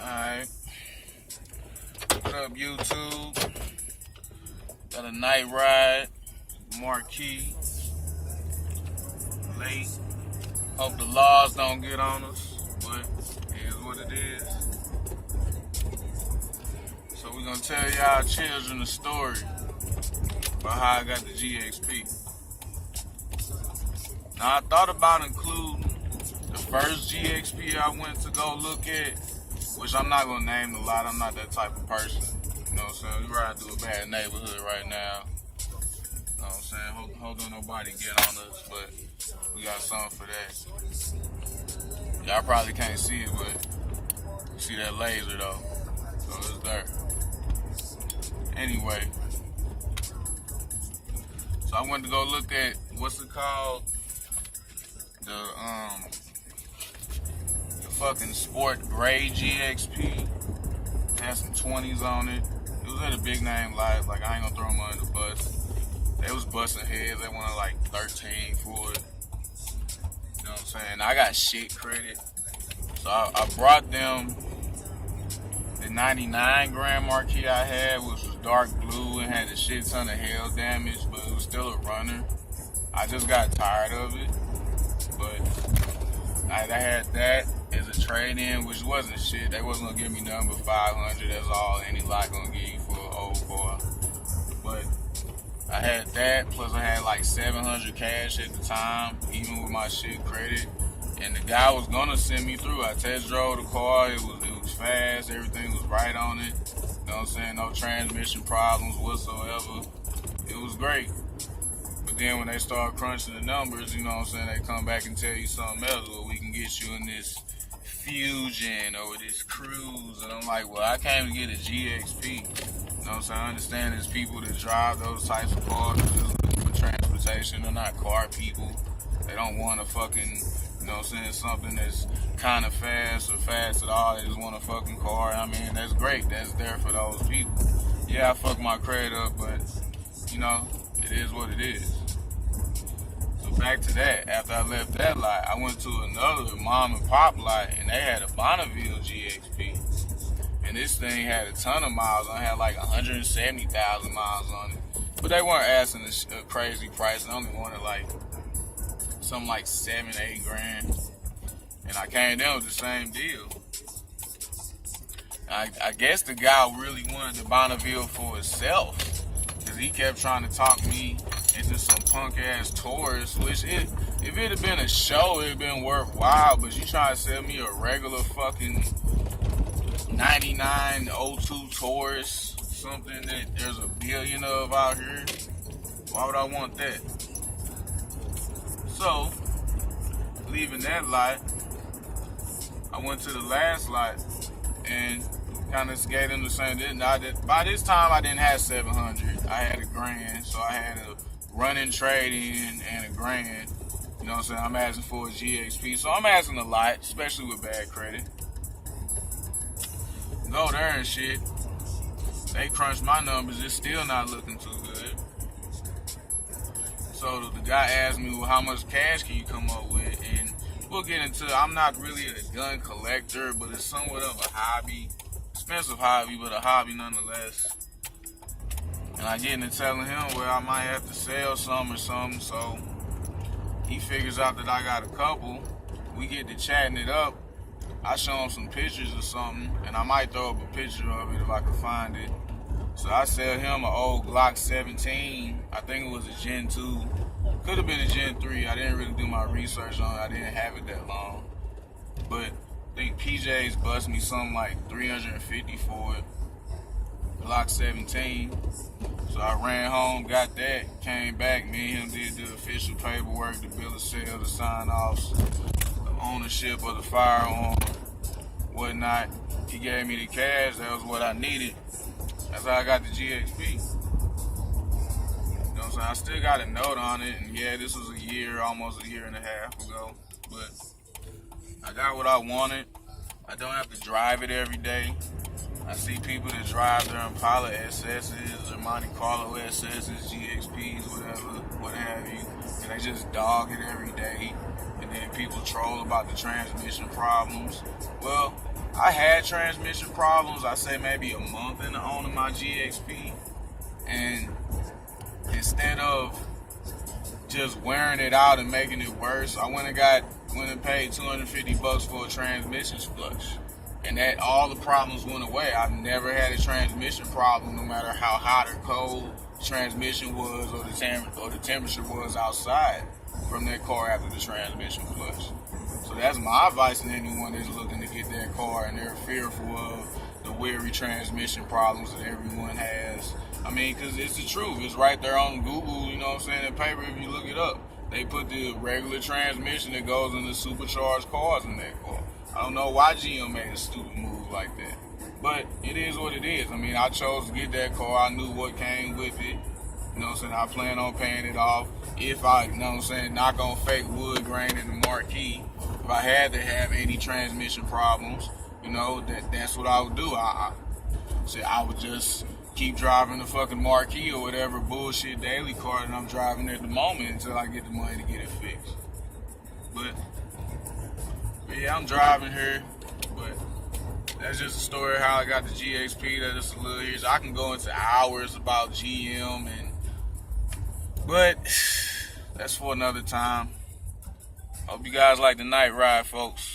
Alright. What up, YouTube? Got a night ride. Marquee. Late. Hope the laws don't get on us, but it is what it is. So we're gonna tell y'all children a story about how I got the Gxp. Now I thought about including the first Gxp I went to go look at, which I'm not gonna name the lot. I'm not that type of person. You know what I'm saying? We riding through a bad neighborhood right now. You know what I'm saying? Hope don't nobody get on us, but we got something for that. Y'all probably can't see it, but you see that laser though. So it's there. Anyway, so I went to go look at what's it called? The fucking Sport Gray Gxp. It had some 20s on it. It was at a big name lot. Like, I ain't gonna throw them under the bus. They was busting heads. They wanted like 13 for it. You know what I'm saying? I got shit credit. So I brought them the 99 Grand Marquee I had, which was dark blue and had a shit ton of hail damage, but it was still a runner. I just got tired of it. But I had that as a trade-in, which wasn't shit. They wasn't gonna give me nothing but 500. That's all any lot gonna give you for an old car. But I had that, plus I had like 700 cash at the time, even with my shit credit. And the guy was gonna send me through. I test drove the car. It was fast. Everything was right on it. You know what I'm saying? No transmission problems whatsoever. It was great. But then when they start crunching the numbers, you know what I'm saying, they come back and tell you something else. Well, we can get you in this Fusion or this Cruise. And I'm like, well, I came to get a Gxp. You know what I'm saying? I understand there's people that drive those types of cars just looking for transportation. They're not car people. They don't want a fucking, you know what I'm saying, something that's kind of fast or fast at all. They just want a fucking car. I mean, that's great. That's there for those people. Yeah, I fucked my credit up, but, you know, it is what it is. So back to that. After I left that lot, I went to another mom and pop lot, and they had a Bonneville Gxp. And this thing had a ton of miles on it. It had like 170,000 miles on it. But they weren't asking a crazy price. They only wanted like something like 7-8 grand. And I came down with the same deal. I guess the guy really wanted the Bonneville for himself. Cause he kept trying to talk me into some punk ass Taurus, which if it had been a show, it'd been worthwhile. But you try to sell me a regular fucking 99 02 Taurus, something that there's a billion of out here. Why would I want that? So, leaving that lot, I went to the last lot and kind of gave them the same. By this time, I didn't have 700. I had a grand, so I had a running trade-in and a grand. You know what I'm saying? I'm asking for a Gxp, so I'm asking a lot, especially with bad credit. Go there and shit. They crunched my numbers. It's still not looking too good. So the guy asked me, well, how much cash can you come up with? And we'll get into it. I'm not really a gun collector, but it's somewhat of a hobby. Expensive hobby, but a hobby nonetheless. And I get into telling him, well, I might have to sell some or something. So he figures out that I got a couple. We get to chatting it up. I show him some pictures or something, and I might throw up a picture of it if I can find it. So I sell him an old Glock 17. I think it was a Gen 2. Could have been a Gen 3. I didn't really do my research on it. I didn't have it that long. But I think PJ's bust me something like 350 for it. Glock 17. So I ran home, got that, came back. Me and him did the official paperwork, the bill of sale, the sign-offs, the ownership of the firearm, whatnot. He gave me the cash. That was what I needed. That's how I got the Gxp. You know what I'm saying? I still got a note on it, and yeah, this was a year, almost a year and a half ago. But I got what I wanted. I don't have to drive it every day. I see people that drive their Impala SS's or Monte Carlo SS's, GXPs, whatever, what have you, and they just dog it every day. And then people troll about the transmission problems. Well, I had transmission problems, I say maybe a month into owning my GXP, and instead of just wearing it out and making it worse, I went and paid $250 for a transmission flush. And that all the problems went away. I've never had a transmission problem, no matter how hot or cold the transmission was or the temperature was outside from that car after the transmission flush. So that's my advice to anyone that's looking to get that car and they're fearful of the weary transmission problems that everyone has. I mean, because it's the truth. It's right there on Google, you know what I'm saying, in paper if you look it up. They put the regular transmission that goes in the supercharged cars in that car. I don't know why GM made a stupid move like that. But it is what it is. I mean, I chose to get that car. I knew what came with it. You know what I'm saying? I plan on paying it off. If I, you know what I'm saying, knock on fake wood grain in the marquee, if I had to have any transmission problems, you know, that's what I would do. I would just keep driving the fucking marquee or whatever bullshit daily car that I'm driving at the moment until I get the money to get it fixed. But yeah, I'm driving here, but that's just a story of how I got the GXP. That's just a little here. So I can go into hours about GM, but that's for another time. Hope you guys like the night ride, folks.